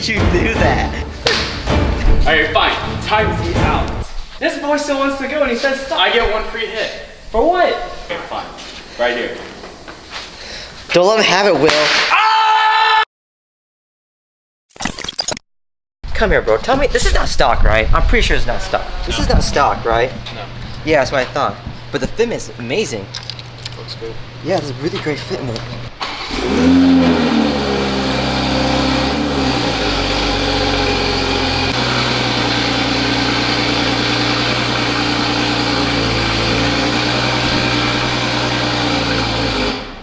did you do that? Alright, fine. Time's me out. This boy still wants to go and he says stop. I get one free hit. For what? Okay, fine. Right here. Don't let him have it, Will. Ah! Come here, bro. Tell me, this is not stock, right? I'm pretty sure it's not stock. This is not stock, right? No. Yeah, that's what I thought. But the fitment is amazing. Looks good. Yeah, this is really great fitment.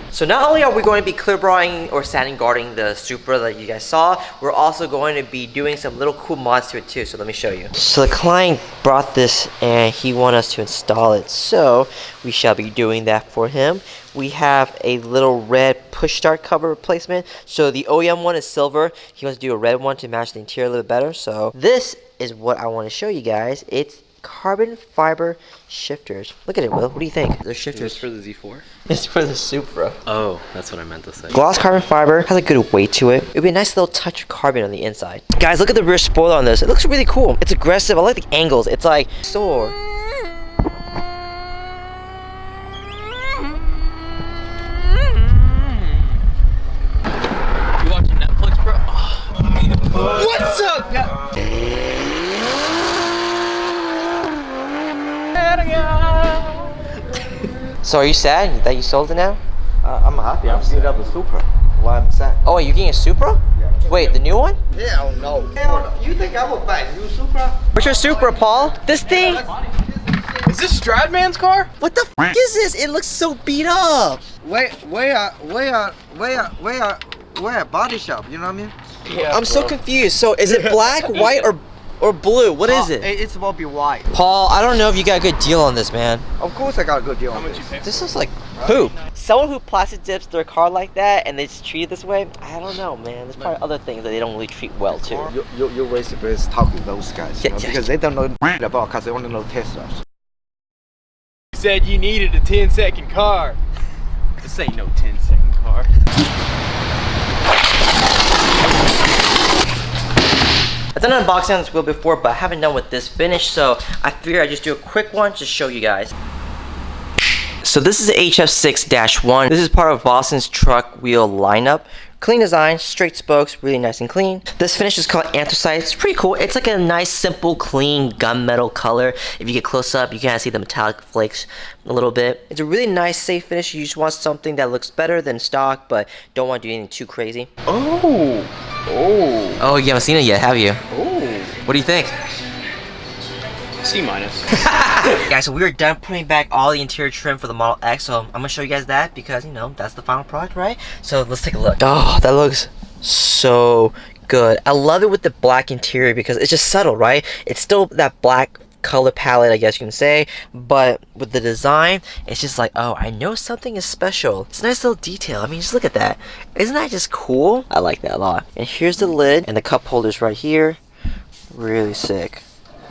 So not only are we going to be clear brawling or sanding guarding the Supra that you guys saw, we're also going to be doing some little cool mods to it too, so let me show you. So the client brought this and he wanted us to install it, so we shall be doing that for him. We have a little red push start cover replacement. So the OEM one is silver. He wants to do a red one to match the interior a little better. So this is what I want to show you guys. It's carbon fiber shifters. Look at it, Will. What do you think? They're shifters. Is this for the Z4? It's for the Supra. Oh, that's what I meant to say. Gloss carbon fiber has a good weight to it. It'd be a nice little touch of carbon on the inside. Guys, look at the rear spoiler on this. It looks really cool. It's aggressive. I like the angles. It's like soar. You watching Netflix, bro? Oh. What's up? So are you sad that you sold it now? I'm happy. I'm giving up the Supra. Why I'm sad? Oh, you're getting a Supra? Yeah. Wait, the new one? Hell no. Hell no. You think I will buy a new Supra? What's your Supra, Paul? This thing? Is this Stradman's car? What the f is this? It looks so beat up. Where body shop? You know what I mean? Yeah, I'm so confused. So is it black, white, or blue? What is it? It's supposed to be white. Paul, I don't know if you got a good deal on this, man. Of course I got a good deal How on much you this. pay? This looks like poop. Someone who plastic dips their car like that and they just treat it this way, I don't know, man. There's probably other things that they don't really treat well too. You're wasting best talking to those guys, you know, Yeah. because they don't know about because they want to know Teslas. You said you needed a 10-second car. This ain't no 10-second car. I've done an unboxing on this wheel before, but I haven't done with this finish, so I figured I'd just do a quick one to show you guys. So this is the HF6-1. This is part of Vossen's truck wheel lineup. Clean design, straight spokes, really nice and clean. This finish is called anthracite. It's pretty cool. It's like a nice, simple, clean gunmetal color. If you get close up, you can see the metallic flakes a little bit. It's a really nice, safe finish. You just want something that looks better than stock, but don't want to do anything too crazy. Oh, you haven't seen it yet, have you? Oh. What do you think? C-. Guys, so we're done putting back all the interior trim for the Model X, so I'm gonna show you guys that because, you know, that's the final product, right? So let's take a look. Oh, that looks so good. I love it with the black interior because it's just subtle, right? It's still that black color palette, I guess you can say, but with the design, it's just like, oh, I know something is special. It's a nice little detail. I mean, just look at that. Isn't that just cool? I like that a lot. And here's the lid and the cup holders right here. Really sick.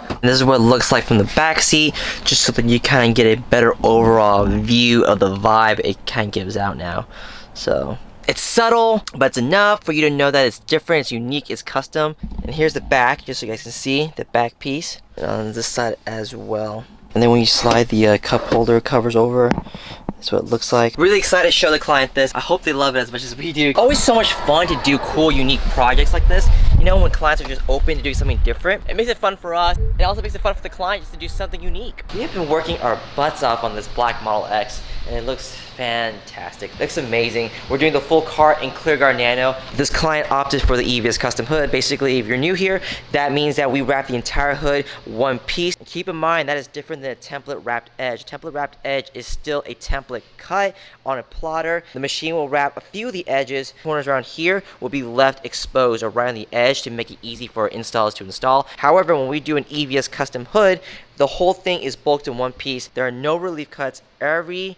And this is what it looks like from the back seat, just so that you kind of get a better overall view of the vibe it kind of gives out now. So it's subtle, but it's enough for you to know that it's different, it's unique, it's custom. And here's the back, just so you guys can see the back piece, and on this side as well. And then when you slide the cup holder covers over, that's what it looks like. Really excited to show the client this. I hope they love it as much as we do. Always so much fun to do cool, unique projects like this. You know, when clients are just open to doing something different, it makes it fun for us. It also makes it fun for the client just to do something unique. We have been working our butts off on this black Model X, and it looks fantastic. It looks amazing. We're doing the full car in ClearGuard Nano. This client opted for the EVS custom hood. Basically, if you're new here, that means that we wrap the entire hood one piece. And keep in mind, that is different than a template wrapped edge. A template wrapped edge is still a template cut on a plotter. The machine will wrap a few of the edges. Corners around here will be left exposed or right on the edge to make it easy for installers to install. However, when we do an EVS custom hood, the whole thing is bulked in one piece. There are no relief cuts. Every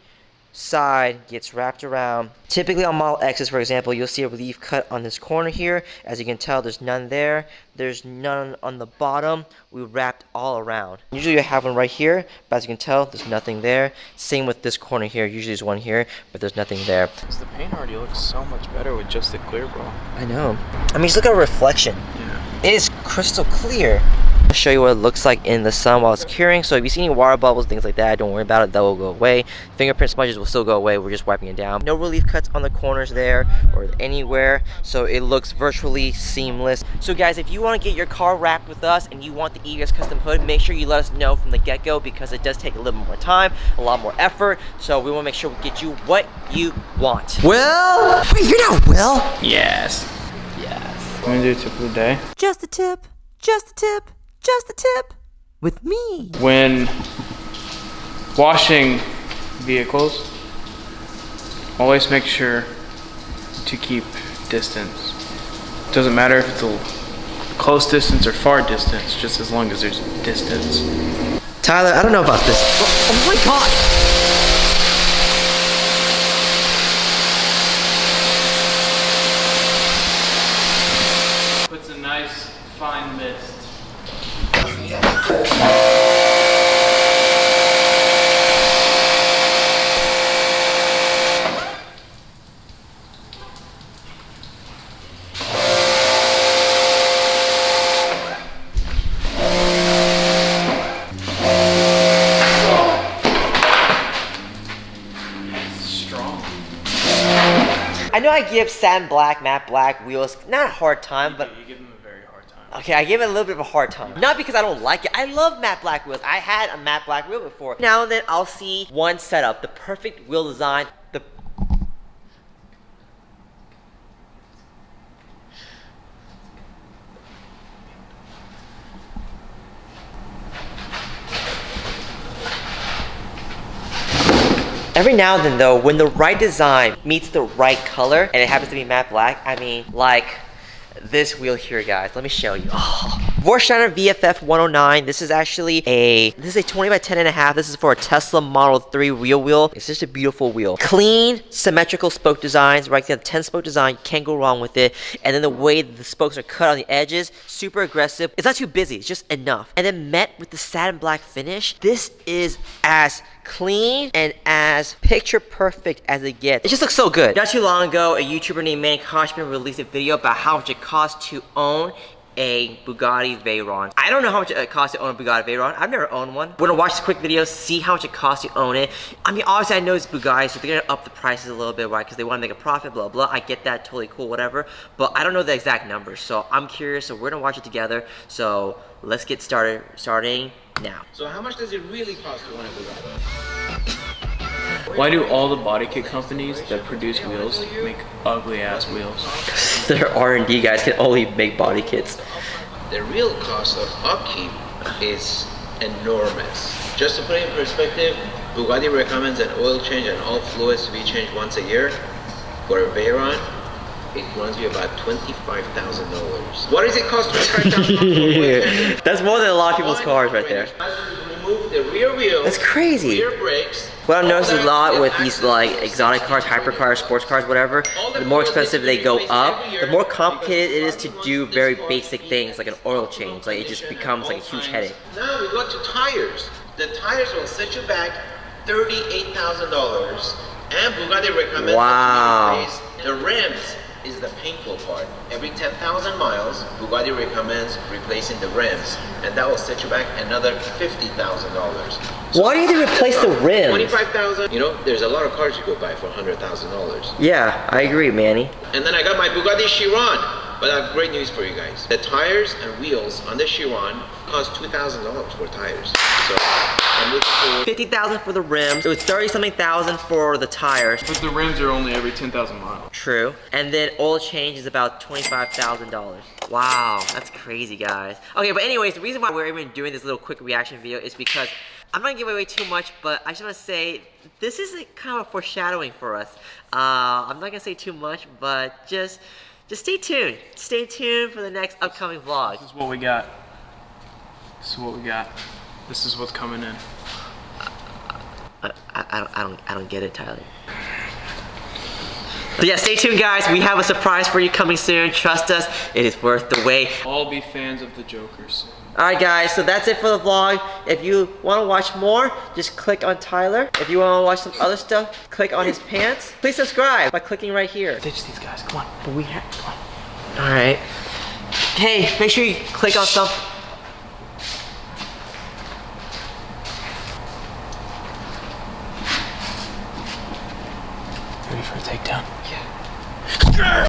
side gets wrapped around. Typically on Model X's, for example, you'll see a relief cut on this corner here. As you can tell, there's none there. There's none on the bottom. We wrapped all around. Usually you have one right here, but as you can tell, there's nothing there. Same with this corner here. Usually there's one here, but there's nothing there. The paint already looks so much better with just the Clearbra. I know. I mean, just look at a reflection. Yeah. Yeah. It is crystal clear. I'll show you what it looks like in the sun while it's curing. So if you see any water bubbles, things like that, don't worry about it. That will go away. Fingerprint smudges will still go away. We're just wiping it down. No relief cuts on the corners there or anywhere. So it looks virtually seamless. So guys, if you want to get your car wrapped with us and you want the EVS custom hood, make sure you let us know from the get-go because it does take a little more time, a lot more effort. So we want to make sure we get you what you want. Will? Wait, you're not Will? Yes. Yes. I'm gonna do a tip of the day. Just a tip. Just a tip. Just a tip with me. When washing vehicles, always make sure to keep distance. Doesn't matter if it's a close distance or far distance, just as long as there's distance. Tyler, I don't know about this. Oh my god! Puts a nice fine mist. I know I give satin black, matte black wheels not a hard time, but You give them a very hard time. okay, I give it a little bit of a hard time. Not because I don't like it. I love matte black wheels. I had a matte black wheel before. Now and then I'll see one setup, the perfect wheel design, the Every now and then though, when the right design meets the right color, and it happens to be matte black, I mean, like this wheel here, guys. Let me show you. Oh. Vossen VFF 109. This is actually a 20 by 10.5. This is for a Tesla Model 3 real wheel. It's just a beautiful wheel. Clean, symmetrical spoke designs, right? They have 10 spoke design. You can't go wrong with it. And then the way the spokes are cut on the edges, super aggressive. It's not too busy. It's just enough. And then met with the satin black finish, this is as clean and as picture perfect as it gets. It just looks so good. Not too long ago, a YouTuber named Manny Khoshbin released a video about how much it costs to own a Bugatti Veyron. I don't know how much it costs to own a Bugatti Veyron. I've never owned one. We're gonna watch this quick video, see how much it costs to own it. I mean, obviously I know it's Bugatti, so they're gonna up the prices a little bit, right? Because they wanna make a profit, blah, blah. I get that, totally cool, whatever. But I don't know the exact numbers, so I'm curious, so we're gonna watch it together. So let's get starting now. So how much does it really cost to own a Bugatti? Why do all the body kit companies that produce wheels make ugly ass wheels? Their R&D guys can only make body kits. The real cost of upkeep is enormous. Just to put it in perspective, Bugatti recommends an oil change and all fluids to be changed once a year. For a Veyron, it runs you about $25,000. What does it cost $25,000? That's more than a lot of people's cars right there. Remove the rear wheels. That's crazy. Rear brakes. What I've noticed a lot with these like exotic cars, hypercars, sports cars, whatever, the more expensive they go up, the more complicated it is to do very basic things like an oil change. Like it just becomes like a huge headache. Now we go to tires. The tires will set you back $38,000, and Bugatti recommends wow. the rims is the painful part. Every 10,000 miles, Bugatti recommends replacing the rims, and that will set you back another $50,000. So why do you have to replace the rims? $25,000. You know, there's a lot of cars you could buy for $100,000. Yeah, I agree, Manny. And then I got my Bugatti Chiron. But I have great news for you guys. The tires and wheels on the Chiron cost $2,000 for tires. So I'm looking for $50,000 for the rims. It was 30-something thousand for the tires. But the rims are only every 10,000 miles. True. And then oil change is about $25,000. Wow, that's crazy, guys. Okay, but anyways, the reason why we're even doing this little quick reaction video is because I'm not gonna give away too much, but I just want to say this is kind of a foreshadowing for us. I'm not gonna say too much, but just stay tuned. Stay tuned for the next upcoming vlog. This is what we got. This is what we got. This is what's coming in. I don't get it, Tyler. But yeah, stay tuned, guys. We have a surprise for you coming soon. Trust us, it is worth the wait. All be fans of the Joker soon. Alright guys, so that's it for the vlog. If you want to watch more, just click on Tyler. If you want to watch some other stuff, click on his pants. Please subscribe by clicking right here. Ditch these guys, come on. But we have, come on. Alright. Hey, make sure you click on something. Ready for a takedown? Yeah.